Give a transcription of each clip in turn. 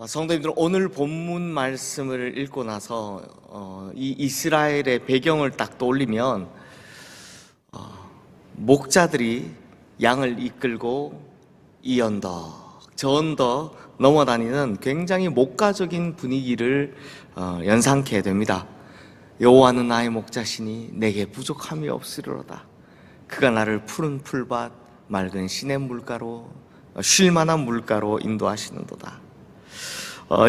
성도님들, 오늘 본문 말씀을 읽고 나서 이 이스라엘의 배경을 딱 떠올리면 목자들이 양을 이끌고 이 언덕 저 언덕 넘어다니는 굉장히 목가적인 분위기를 연상케 됩니다. 여호와는 나의 목자시니 내게 부족함이 없으리로다. 그가 나를 푸른 풀밭 맑은 시냇 물가로 쉴 만한 물가로 인도하시는도다.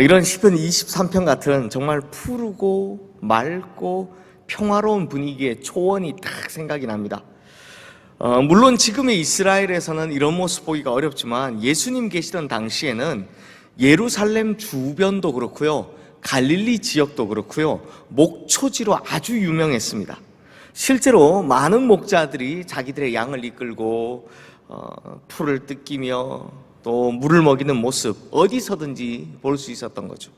이런 시편 23편 같은 정말 푸르고 맑고 평화로운 분위기의 초원이 딱 생각이 납니다. 물론 지금의 이스라엘에서는 이런 모습 보기가 어렵지만 예수님 계시던 당시에는 예루살렘 주변도 그렇고요, 갈릴리 지역도 그렇고요, 목초지로 아주 유명했습니다. 실제로 많은 목자들이 자기들의 양을 이끌고 풀을 뜯기며 또 물을 먹이는 모습 어디서든지 볼 수 있었던 거죠.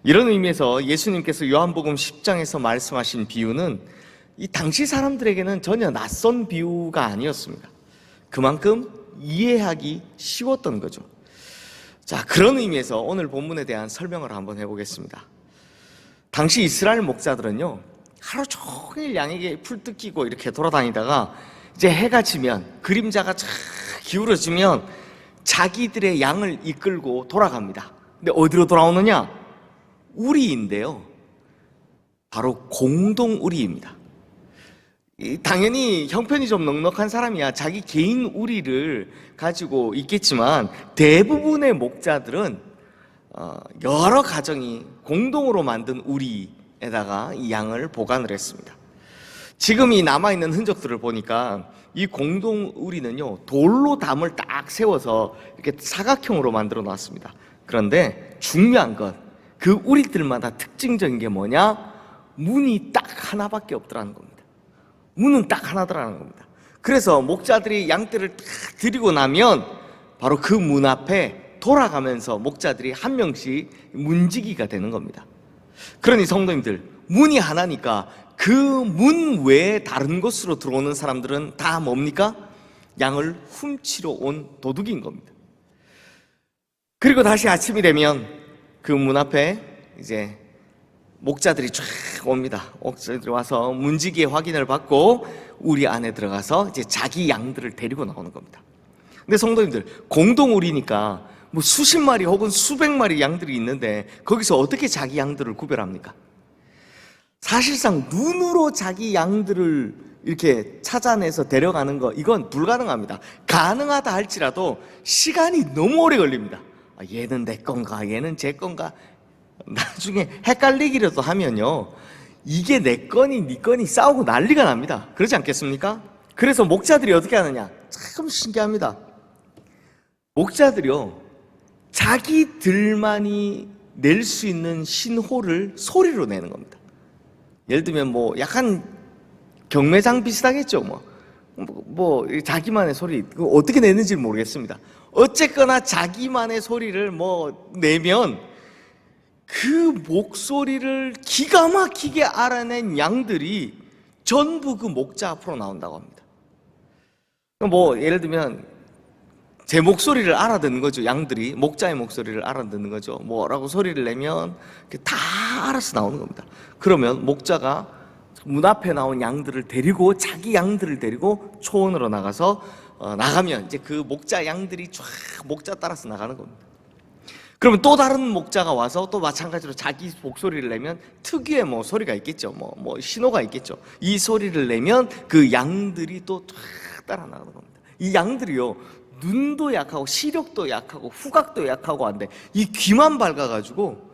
이런 의미에서 예수님께서 요한복음 10장에서 말씀하신 비유는 이 당시 사람들에게는 전혀 낯선 비유가 아니었습니다. 그만큼 이해하기 쉬웠던 거죠. 자, 그런 의미에서 오늘 본문에 대한 설명을 한번 해보겠습니다. 당시 이스라엘 목자들은요, 하루 종일 양에게 풀 뜯기고 이렇게 돌아다니다가 이제 해가 지면, 그림자가 쫙 기울어지면 자기들의 양을 이끌고 돌아갑니다. 근데 어디로 돌아오느냐? 우리인데요, 바로 공동 우리입니다. 당연히 형편이 좀 넉넉한 사람이야 자기 개인 우리를 가지고 있겠지만, 대부분의 목자들은 여러 가정이 공동으로 만든 우리에다가 이 양을 보관을 했습니다. 지금 이 남아있는 흔적들을 보니까 이 공동 우리는요, 돌로 담을 딱 세워서 이렇게 사각형으로 만들어 놨습니다. 그런데 중요한 건 그 우리들마다 특징적인 게 뭐냐? 문이 딱 하나밖에 없더라는 겁니다. 문은 딱 하나더라는 겁니다. 그래서 목자들이 양떼를 딱 들이고 나면 바로 그 문 앞에 돌아가면서 목자들이 한 명씩 문지기가 되는 겁니다. 그러니 성도님들, 문이 하나니까 그 문 외에 다른 곳으로 들어오는 사람들은 다 뭡니까? 양을 훔치러 온 도둑인 겁니다. 그리고 다시 아침이 되면 그 문 앞에 이제 목자들이 쫙 옵니다. 목자들이 와서 문지기의 확인을 받고 우리 안에 들어가서 이제 자기 양들을 데리고 나오는 겁니다. 근데 성도님들, 공동 우리니까 뭐 수십 마리 혹은 수백 마리 양들이 있는데 거기서 어떻게 자기 양들을 구별합니까? 사실상 눈으로 자기 양들을 이렇게 찾아내서 데려가는 거, 이건 불가능합니다. 가능하다 할지라도 시간이 너무 오래 걸립니다. 얘는 내 건가 얘는 제 건가 나중에 헷갈리기라도 하면요, 이게 내 거니 네 거니 싸우고 난리가 납니다. 그렇지 않겠습니까? 그래서 목자들이 어떻게 하느냐, 참 신기합니다. 목자들이요, 자기들만이 낼 수 있는 신호를 소리로 내는 겁니다. 예를 들면 뭐 약간 경매장 비슷하겠죠. 뭐 자기만의 소리, 어떻게 내는지 모르겠습니다. 어쨌거나 자기만의 소리를 뭐 내면 그 목소리를 기가 막히게 알아낸 양들이 전부 그 목자 앞으로 나온다고 합니다. 뭐 예를 들면 제 목소리를 알아듣는 거죠. 양들이 목자의 목소리를 알아듣는 거죠. 뭐라고 소리를 내면 다 알아서 나오는 겁니다. 그러면 목자가 문 앞에 나온 양들을 데리고, 자기 양들을 데리고 초원으로 나가서 나가면 이제 그 목자 양들이 쫙 목자 따라서 나가는 겁니다. 그러면 또 다른 목자가 와서 또 마찬가지로 자기 목소리를 내면 특유의 뭐 소리가 있겠죠. 뭐 신호가 있겠죠. 이 소리를 내면 그 양들이 또 쫙 따라 나가는 겁니다. 이 양들이요, 눈도 약하고 시력도 약하고 후각도 약하고 한데 이 귀만 밝아가지고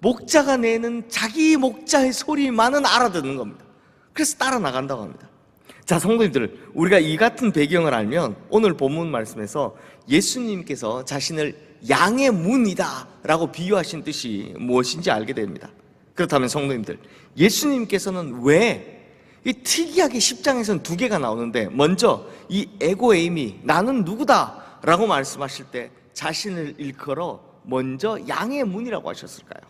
목자가 내는 자기 목자의 소리만은 알아듣는 겁니다. 그래서 따라 나간다고 합니다. 자, 성도님들, 우리가 이 같은 배경을 알면 오늘 본문 말씀에서 예수님께서 자신을 양의 문이다 라고 비유하신 뜻이 무엇인지 알게 됩니다. 그렇다면 성도님들, 예수님께서는 왜 이 특이하게 10장에서는 두 개가 나오는데 먼저 이 에고에이미, 나는 누구다 라고 말씀하실 때 자신을 일컬어 먼저 양의 문이라고 하셨을까요?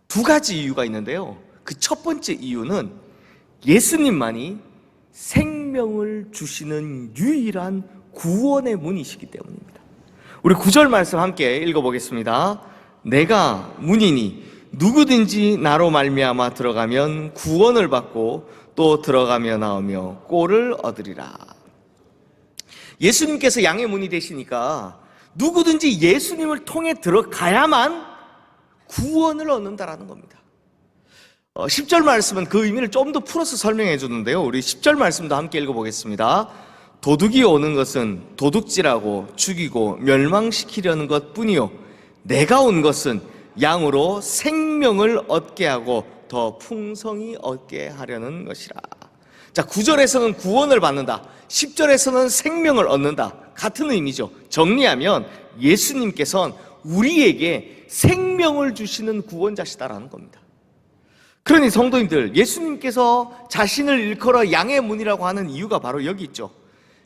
두 가지 이유가 있는데요, 그 첫 번째 이유는 예수님만이 생명을 주시는 유일한 구원의 문이시기 때문입니다. 우리 9절 말씀 함께 읽어보겠습니다. 내가 문이니 누구든지 나로 말미암아 들어가면 구원을 받고 또 들어가며 나오며 꼴을 얻으리라. 예수님께서 양의 문이 되시니까 누구든지 예수님을 통해 들어가야만 구원을 얻는다라는 겁니다. 10절 말씀은 그 의미를 좀 더 풀어서 설명해 주는데요. 우리 10절 말씀도 함께 읽어보겠습니다. 도둑이 오는 것은 도둑질하고 죽이고 멸망시키려는 것뿐이요 내가 온 것은 양으로 생명을 얻게 하고 더 풍성히 얻게 하려는 것이라. 자, 9절에서는 구원을 받는다, 10절에서는 생명을 얻는다. 같은 의미죠. 정리하면 예수님께서는 우리에게 생명을 주시는 구원자시다라는 겁니다. 그러니 성도님들, 예수님께서 자신을 일컬어 양의 문이라고 하는 이유가 바로 여기 있죠.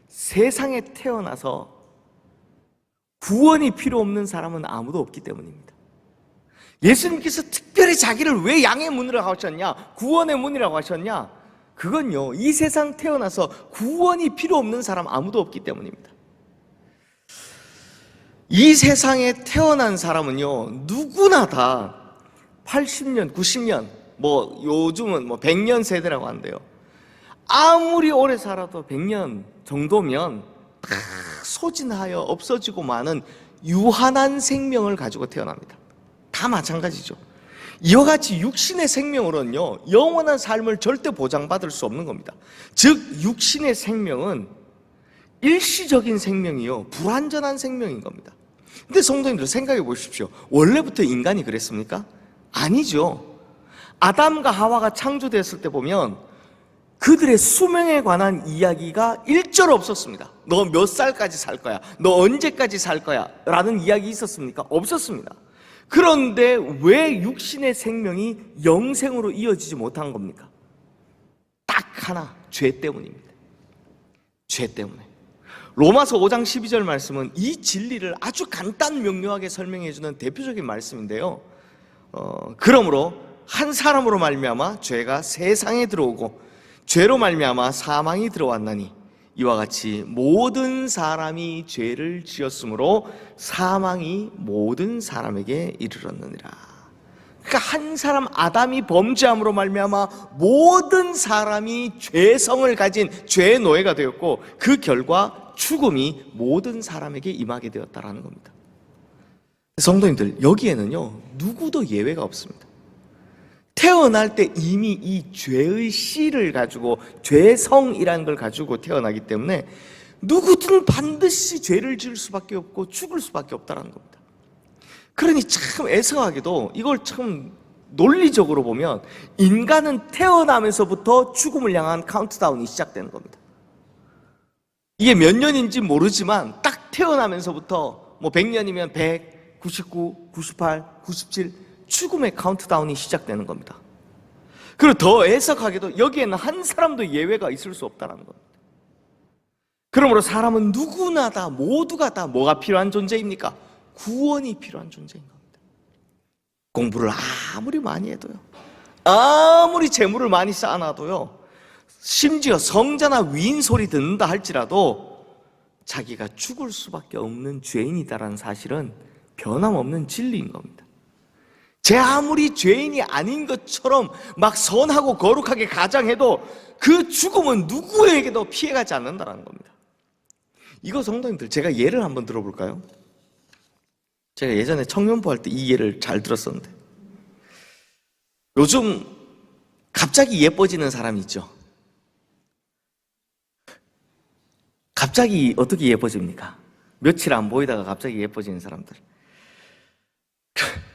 세상에 태어나서 구원이 필요 없는 사람은 아무도 없기 때문입니다. 예수님께서 특별히 자기를 왜 양의 문이라고 하셨냐, 구원의 문이라고 하셨냐? 그건요, 이 세상 태어나서 구원이 필요 없는 사람 아무도 없기 때문입니다. 이 세상에 태어난 사람은요, 누구나 다 80년, 90년, 요즘은 100년 세대라고 하는데요. 아무리 오래 살아도 100년 정도면 다 소진하여 없어지고 마는 유한한 생명을 가지고 태어납니다. 다 마찬가지죠. 이와 같이 육신의 생명으로는요, 영원한 삶을 절대 보장받을 수 없는 겁니다. 즉, 육신의 생명은 일시적인 생명이요, 불완전한 생명인 겁니다. 근데 성도님들 생각해 보십시오. 원래부터 인간이 그랬습니까? 아니죠. 아담과 하와가 창조됐을 때 보면 그들의 수명에 관한 이야기가 일절 없었습니다. 너 몇 살까지 살 거야? 너 언제까지 살 거야? 라는 이야기 있었습니까? 없었습니다. 그런데 왜 육신의 생명이 영생으로 이어지지 못한 겁니까? 딱 하나, 죄 때문입니다. 죄 때문에. 로마서 5장 12절 말씀은 이 진리를 아주 간단 명료하게 설명해 주는 대표적인 말씀인데요. 그러므로 한 사람으로 말미암아 죄가 세상에 들어오고 죄로 말미암아 사망이 들어왔나니 이와 같이 모든 사람이 죄를 지었으므로 사망이 모든 사람에게 이르렀느니라. 그러니까 한 사람 아담이 범죄함으로 말미암아 모든 사람이 죄성을 가진 죄의 노예가 되었고 그 결과 죽음이 모든 사람에게 임하게 되었다라는 겁니다. 성도님들, 여기에는요 누구도 예외가 없습니다. 태어날 때 이미 이 죄의 씨를 가지고, 죄성이라는 걸 가지고 태어나기 때문에 누구든 반드시 죄를 지을 수밖에 없고 죽을 수밖에 없다는 겁니다. 그러니 참 애석하게도 이걸 참 논리적으로 보면 인간은 태어나면서부터 죽음을 향한 카운트다운이 시작되는 겁니다. 이게 몇 년인지 모르지만 딱 태어나면서부터 100년이면 100, 99, 98, 97 죽음의 카운트다운이 시작되는 겁니다. 그리고 더 애석하게도 여기에는 한 사람도 예외가 있을 수 없다는 겁니다. 그러므로 사람은 누구나 다, 모두가 다 뭐가 필요한 존재입니까? 구원이 필요한 존재인 겁니다. 공부를 아무리 많이 해도요, 아무리 재물을 많이 쌓아놔도요, 심지어 성자나 위인 소리 듣는다 할지라도 자기가 죽을 수밖에 없는 죄인이다라는 사실은 변함없는 진리인 겁니다. 제 아무리 죄인이 아닌 것처럼 막 선하고 거룩하게 가장해도 그 죽음은 누구에게도 피해가지 않는다는 겁니다. 이거 성도님들, 제가 예를 한번 들어볼까요? 제가 예전에 청년부 할 때 이 예를 잘 들었었는데, 요즘 갑자기 예뻐지는 사람이 있죠. 갑자기 어떻게 예뻐집니까? 며칠 안 보이다가 갑자기 예뻐지는 사람들.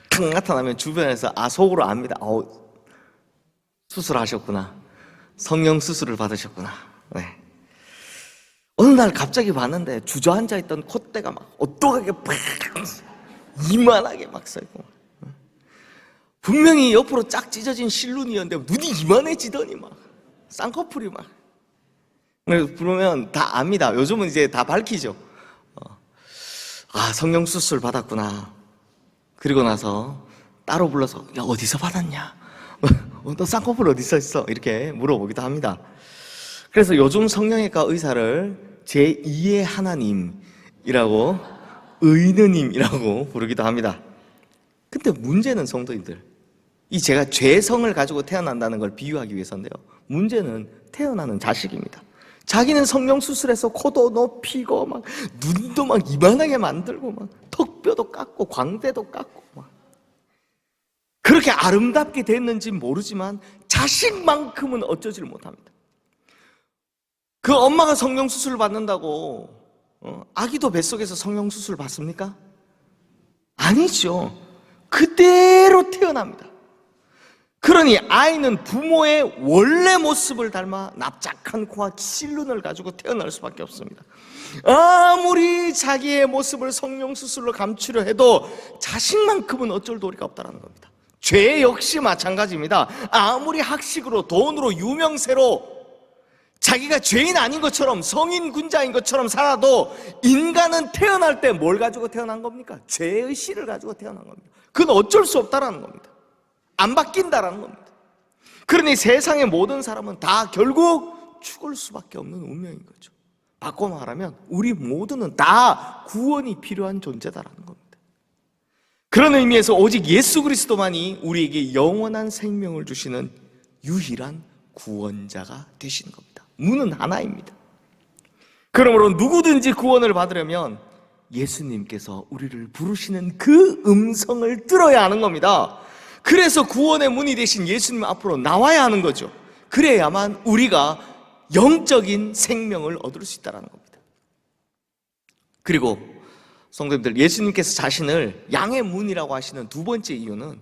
탁 나타나면 주변에서 속으로 압니다. 수술하셨구나. 성령 수술을 받으셨구나. 네. 어느 날 갑자기 봤는데 주저앉아 있던 콧대가 막 오똑하게 팍 이만하게 막 서있고, 분명히 옆으로 쫙 찢어진 실눈이었는데 눈이 이만해지더니 막 쌍꺼풀이 막. 그래서 부르면 다 압니다. 요즘은 이제 다 밝히죠. 성령 수술 받았구나. 그리고 나서 따로 불러서, 야, 어디서 받았냐? 너 쌍꺼풀 어디서 있어? 이렇게 물어보기도 합니다. 그래서 요즘 성형외과 의사를 제2의 하나님이라고, 의느님이라고 부르기도 합니다. 근데 문제는 성도님들, 이 제가 죄성을 가지고 태어난다는 걸 비유하기 위해서인데요, 문제는 태어나는 자식입니다. 자기는 성령 수술해서 코도 높이고 막 눈도 막 이만하게 만들고 막 턱뼈도 깎고 광대도 깎고 막 그렇게 아름답게 됐는지 모르지만 자식만큼은 어쩌지를 못합니다. 그 엄마가 성령 수술을 받는다고 아기도 뱃속에서 성령 수술 받습니까? 아니죠. 그대로 태어납니다. 그러니 아이는 부모의 원래 모습을 닮아 납작한 코와 실눈을 가지고 태어날 수밖에 없습니다. 아무리 자기의 모습을 성령 수술로 감추려 해도 자식만큼은 어쩔 도리가 없다는 겁니다. 죄 역시 마찬가지입니다. 아무리 학식으로 돈으로 유명세로 자기가 죄인 아닌 것처럼 성인 군자인 것처럼 살아도 인간은 태어날 때 뭘 가지고 태어난 겁니까? 죄의 씨를 가지고 태어난 겁니다. 그건 어쩔 수 없다는 겁니다. 안 바뀐다라는 겁니다. 그러니 세상의 모든 사람은 다 결국 죽을 수밖에 없는 운명인 거죠. 바꿔 말하면 우리 모두는 다 구원이 필요한 존재다라는 겁니다. 그런 의미에서 오직 예수 그리스도만이 우리에게 영원한 생명을 주시는 유일한 구원자가 되시는 겁니다. 문은 하나입니다. 그러므로 누구든지 구원을 받으려면 예수님께서 우리를 부르시는 그 음성을 들어야 하는 겁니다. 그래서 구원의 문이 되신 예수님 앞으로 나와야 하는 거죠. 그래야만 우리가 영적인 생명을 얻을 수 있다는 겁니다. 그리고 성도님들, 예수님께서 자신을 양의 문이라고 하시는 두 번째 이유는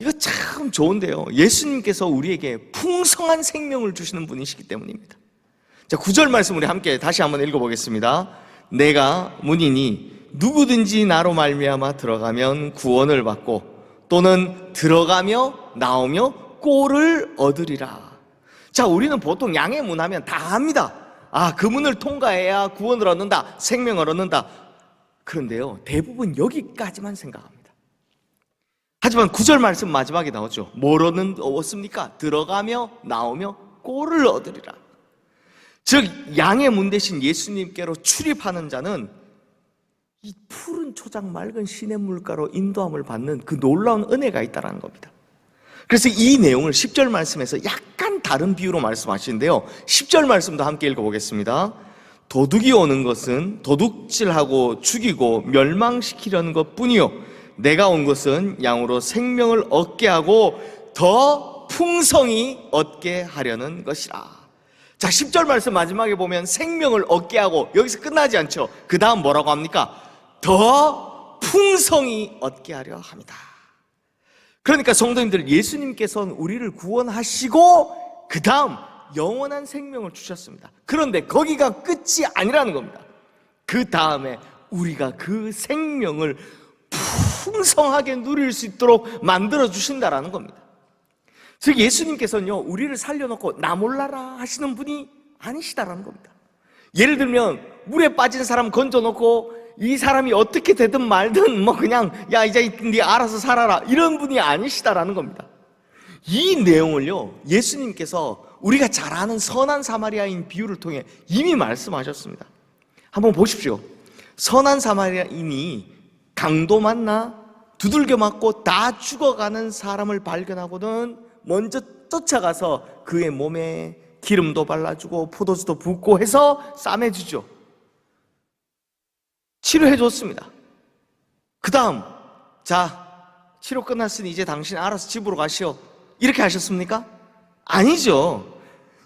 이거 참 좋은데요, 예수님께서 우리에게 풍성한 생명을 주시는 분이시기 때문입니다. 자, 9절 말씀 우리 함께 다시 한번 읽어보겠습니다. 내가 문이니 누구든지 나로 말미암아 들어가면 구원을 받고 또는 들어가며 나오며 꼴을 얻으리라. 자, 우리는 보통 양의 문 하면 다 압니다. 그 문을 통과해야 구원을 얻는다, 생명을 얻는다. 그런데요, 대부분 여기까지만 생각합니다. 하지만 9절 말씀 마지막에 나오죠. 뭘 얻습니까? 들어가며 나오며 꼴을 얻으리라. 즉 양의 문 대신 예수님께로 출입하는 자는 이 푸른 초장 맑은 시냇 물가로 인도함을 받는 그 놀라운 은혜가 있다는 겁니다. 그래서 이 내용을 10절 말씀에서 약간 다른 비유로 말씀하시는데요, 10절 말씀도 함께 읽어보겠습니다. 도둑이 오는 것은 도둑질하고 죽이고 멸망시키려는 것뿐이요 내가 온 것은 양으로 생명을 얻게 하고 더 풍성히 얻게 하려는 것이라. 자, 10절 말씀 마지막에 보면 생명을 얻게 하고, 여기서 끝나지 않죠. 그 다음 뭐라고 합니까? 더 풍성히 얻게 하려 합니다. 그러니까 성도님들, 예수님께서는 우리를 구원하시고 그 다음 영원한 생명을 주셨습니다. 그런데 거기가 끝이 아니라는 겁니다. 그 다음에 우리가 그 생명을 풍성하게 누릴 수 있도록 만들어 주신다라는 겁니다. 즉 예수님께서는요, 우리를 살려놓고 나 몰라라 하시는 분이 아니시다라는 겁니다. 예를 들면 물에 빠진 사람 건져놓고 이 사람이 어떻게 되든 말든 뭐 그냥 야 이제 네 알아서 살아라, 이런 분이 아니시다라는 겁니다. 이 내용을요, 예수님께서 우리가 잘 아는 선한 사마리아인 비유를 통해 이미 말씀하셨습니다. 한번 보십시오. 선한 사마리아인이 강도 만나 두들겨 맞고 다 죽어가는 사람을 발견하고는 먼저 쫓아가서 그의 몸에 기름도 발라주고 포도주도 붓고 해서 싸매주죠. 치료해 줬습니다. 그 다음, 자, 치료 끝났으니 이제 당신 알아서 집으로 가시오, 이렇게 하셨습니까? 아니죠.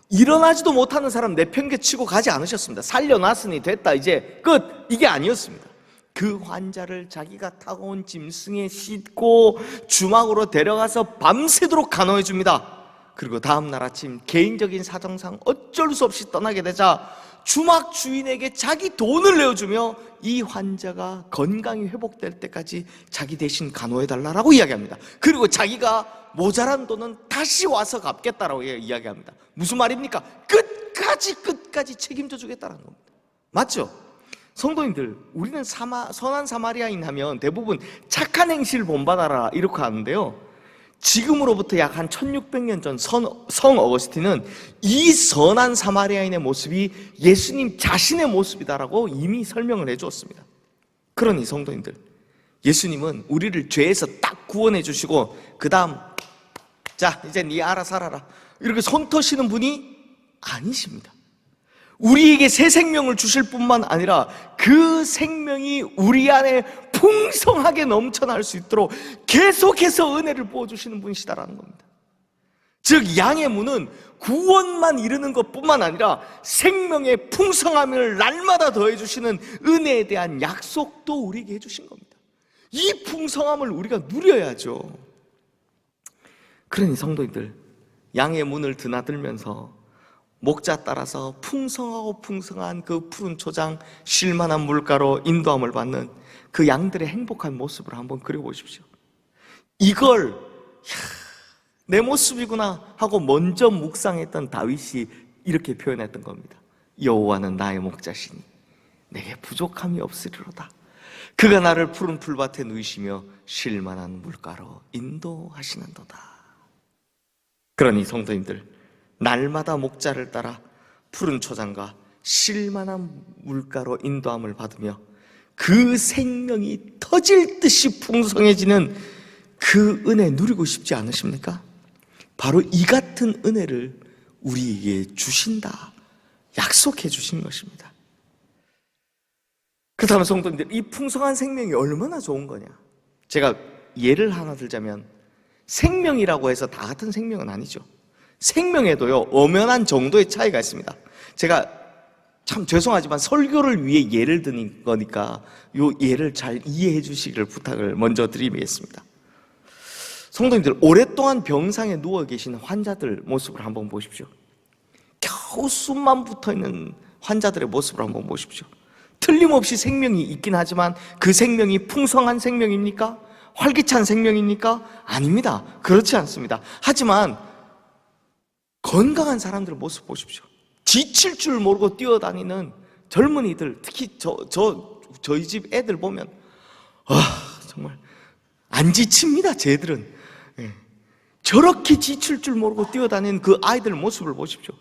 일어나지도 못하는 사람 내팽개치고 가지 않으셨습니다. 살려놨으니 됐다, 이제 끝, 이게 아니었습니다. 그 환자를 자기가 타고 온 짐승에 싣고 주막으로 데려가서 밤새도록 간호해 줍니다. 그리고 다음날 아침 개인적인 사정상 어쩔 수 없이 떠나게 되자 주막 주인에게 자기 돈을 내어주며 이 환자가 건강이 회복될 때까지 자기 대신 간호해달라고 이야기합니다. 그리고 자기가 모자란 돈은 다시 와서 갚겠다라고 이야기합니다. 무슨 말입니까? 끝까지 책임져 주겠다는 겁니다. 맞죠? 성도님들, 우리는 선한 사마리아인 하면 대부분 착한 행실을 본받아라 이렇게 하는데요, 지금으로부터 약 한 1600년 전 성 어거스틴은 이 선한 사마리아인의 모습이 예수님 자신의 모습이다라고 이미 설명을 해주었습니다. 그러니 성도님들, 예수님은 우리를 죄에서 딱 구원해 주시고 그 다음 자 이제 네 알아서 살아라 이렇게 손 터시는 분이 아니십니다. 우리에게 새 생명을 주실 뿐만 아니라 그 생명이 우리 안에 풍성하게 넘쳐날 수 있도록 계속해서 은혜를 부어주시는 분이시다라는 겁니다. 즉 양의 문은 구원만 이루는 것뿐만 아니라 생명의 풍성함을 날마다 더해주시는 은혜에 대한 약속도 우리에게 해주신 겁니다. 이 풍성함을 우리가 누려야죠. 그러니 성도님들, 양의 문을 드나들면서 목자 따라서 풍성하고 풍성한 그 푸른 초장, 쉴만한 물가로 인도함을 받는 그 양들의 행복한 모습을 한번 그려보십시오. 이걸 내 모습이구나 하고 먼저 묵상했던 다윗이 이렇게 표현했던 겁니다. 여호와는 나의 목자시니 내게 부족함이 없으리로다. 그가 나를 푸른 풀밭에 누이시며 쉴만한 물가로 인도하시는도다. 그러니 성도님들, 날마다 목자를 따라 푸른 초장과 쉴만한 물가로 인도함을 받으며 그 생명이 터질 듯이 풍성해지는 그 은혜 누리고 싶지 않으십니까? 바로 이 같은 은혜를 우리에게 주신다, 약속해 주신 것입니다. 그렇다면 성도님들, 이 풍성한 생명이 얼마나 좋은 거냐? 제가 예를 하나 들자면, 생명이라고 해서 다 같은 생명은 아니죠. 생명에도요 엄연한 정도의 차이가 있습니다. 제가 참 죄송하지만 설교를 위해 예를 드는 거니까 요 예를 잘 이해해 주시기를 부탁을 먼저 드리겠습니다. 성도님들, 오랫동안 병상에 누워 계신 환자들 모습을 한번 보십시오. 겨우 숨만 붙어있는 환자들의 모습을 한번 보십시오. 틀림없이 생명이 있긴 하지만 그 생명이 풍성한 생명입니까? 활기찬 생명입니까? 아닙니다. 그렇지 않습니다. 하지만 건강한 사람들의 모습 보십시오. 지칠 줄 모르고 뛰어다니는 젊은이들, 특히 저희 집 애들 보면 정말 안 지칩니다. 쟤들은 저렇게 지칠 줄 모르고 뛰어다니는 그 아이들 모습을 보십시오.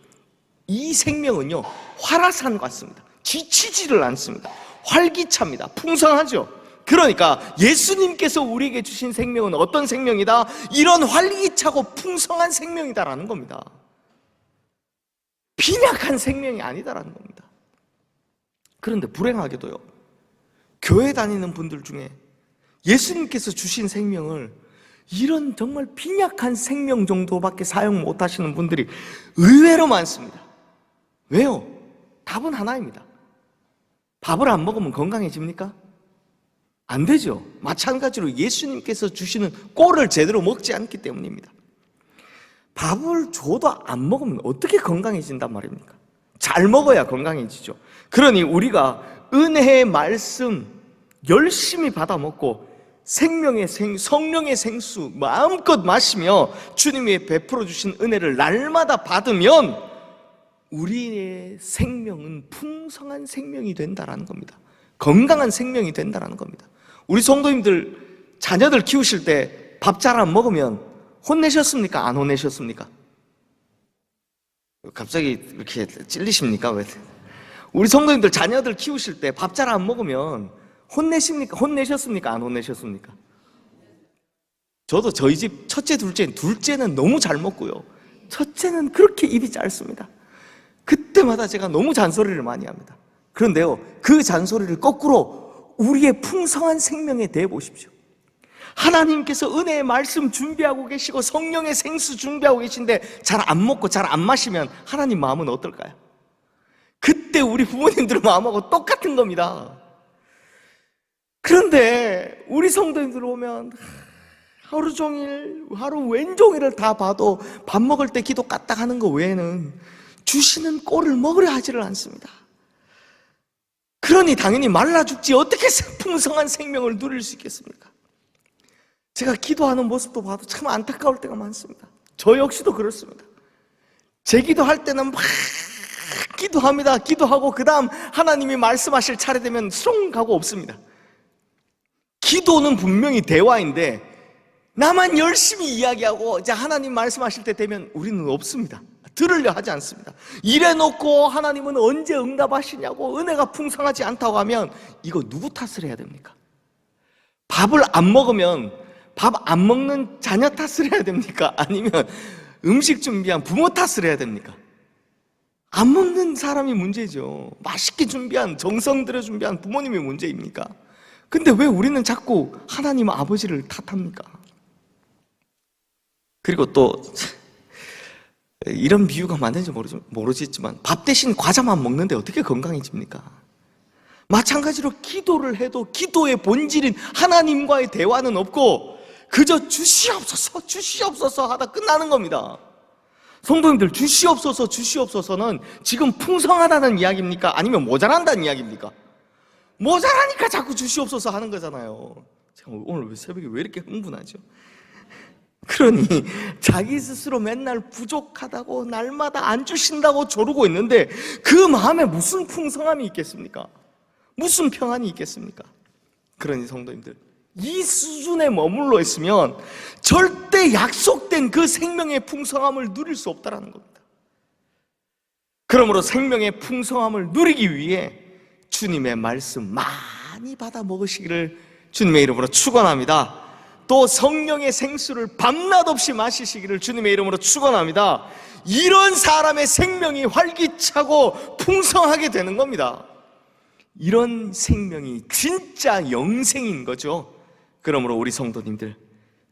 이 생명은요 화라산 같습니다. 지치지를 않습니다. 활기찹니다. 풍성하죠. 그러니까 예수님께서 우리에게 주신 생명은 어떤 생명이다? 이런 활기차고 풍성한 생명이다라는 겁니다. 빈약한 생명이 아니다라는 겁니다. 그런데 불행하게도요, 교회 다니는 분들 중에 예수님께서 주신 생명을 이런 정말 빈약한 생명 정도밖에 사용 못 하시는 분들이 의외로 많습니다. 왜요? 답은 하나입니다. 밥을 안 먹으면 건강해집니까? 안 되죠. 마찬가지로 예수님께서 주시는 꼴을 제대로 먹지 않기 때문입니다. 밥을 줘도 안 먹으면 어떻게 건강해진단 말입니까? 잘 먹어야 건강해지죠. 그러니 우리가 은혜의 말씀 열심히 받아 먹고 성령의 생수 마음껏 마시며 주님이 베풀어 주신 은혜를 날마다 받으면 우리의 생명은 풍성한 생명이 된다라는 겁니다. 건강한 생명이 된다라는 겁니다. 우리 성도님들 자녀들 키우실 때 밥 잘 안 먹으면 혼내셨습니까? 안 혼내셨습니까? 갑자기 이렇게 찔리십니까? 왜? 우리 성도님들 자녀들 키우실 때 밥 잘 안 먹으면 혼내십니까? 혼내셨습니까? 안 혼내셨습니까? 저도 저희 집 둘째는 너무 잘 먹고요, 첫째는 그렇게 입이 짧습니다. 그때마다 제가 너무 잔소리를 많이 합니다. 그런데요, 그 잔소리를 거꾸로 우리의 풍성한 생명에 대해 보십시오. 하나님께서 은혜의 말씀 준비하고 계시고 성령의 생수 준비하고 계신데 잘 안 먹고 잘 안 마시면 하나님 마음은 어떨까요? 그때 우리 부모님들 마음하고 똑같은 겁니다. 그런데 우리 성도님들 오면 하루 종일, 하루 왼종일을 다 봐도 밥 먹을 때 기도 까딱 하는 거 외에는 주시는 꼴을 먹으려 하지를 않습니다. 그러니 당연히 말라 죽지 어떻게 풍성한 생명을 누릴 수 있겠습니까? 제가 기도하는 모습도 봐도 참 안타까울 때가 많습니다. 저 역시도 그렇습니다. 제 기도할 때는 막 기도합니다. 기도하고 그 다음 하나님이 말씀하실 차례 되면 쏨 가고 없습니다. 기도는 분명히 대화인데 나만 열심히 이야기하고 이제 하나님 말씀하실 때 되면 우리는 없습니다. 들으려 하지 않습니다. 이래놓고 하나님은 언제 응답하시냐고, 은혜가 풍성하지 않다고 하면 이거 누구 탓을 해야 됩니까? 밥을 안 먹으면 밥 안 먹는 자녀 탓을 해야 됩니까? 아니면 음식 준비한 부모 탓을 해야 됩니까? 안 먹는 사람이 문제죠. 맛있게 준비한, 정성 들여 준비한 부모님이 문제입니까? 근데 왜 우리는 자꾸 하나님 아버지를 탓합니까? 그리고 또 이런 비유가 맞는지 모르겠지만 밥 대신 과자만 먹는데 어떻게 건강해집니까? 마찬가지로 기도를 해도 기도의 본질인 하나님과의 대화는 없고 그저 주시옵소서 주시옵소서 하다 끝나는 겁니다. 성도님들, 주시옵소서 주시옵소서는 지금 풍성하다는 이야기입니까? 아니면 모자란다는 이야기입니까? 모자라니까 자꾸 주시옵소서 하는 거잖아요. 제가 오늘 새벽에 왜 이렇게 흥분하죠? 그러니 자기 스스로 맨날 부족하다고 날마다 안 주신다고 조르고 있는데 그 마음에 무슨 풍성함이 있겠습니까? 무슨 평안이 있겠습니까? 그러니 성도님들, 이 수준에 머물러 있으면 절대 약속된 그 생명의 풍성함을 누릴 수 없다는 겁니다. 그러므로 생명의 풍성함을 누리기 위해 주님의 말씀 많이 받아 먹으시기를 주님의 이름으로 축원합니다. 또 성령의 생수를 밤낮 없이 마시시기를 주님의 이름으로 축원합니다. 이런 사람의 생명이 활기차고 풍성하게 되는 겁니다. 이런 생명이 진짜 영생인 거죠. 그러므로 우리 성도님들,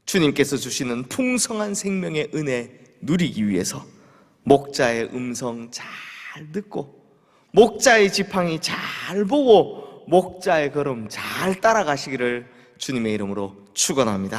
주님께서 주시는 풍성한 생명의 은혜 누리기 위해서 목자의 음성 잘 듣고 목자의 지팡이 잘 보고 목자의 걸음 잘 따라가시기를 주님의 이름으로 축원합니다.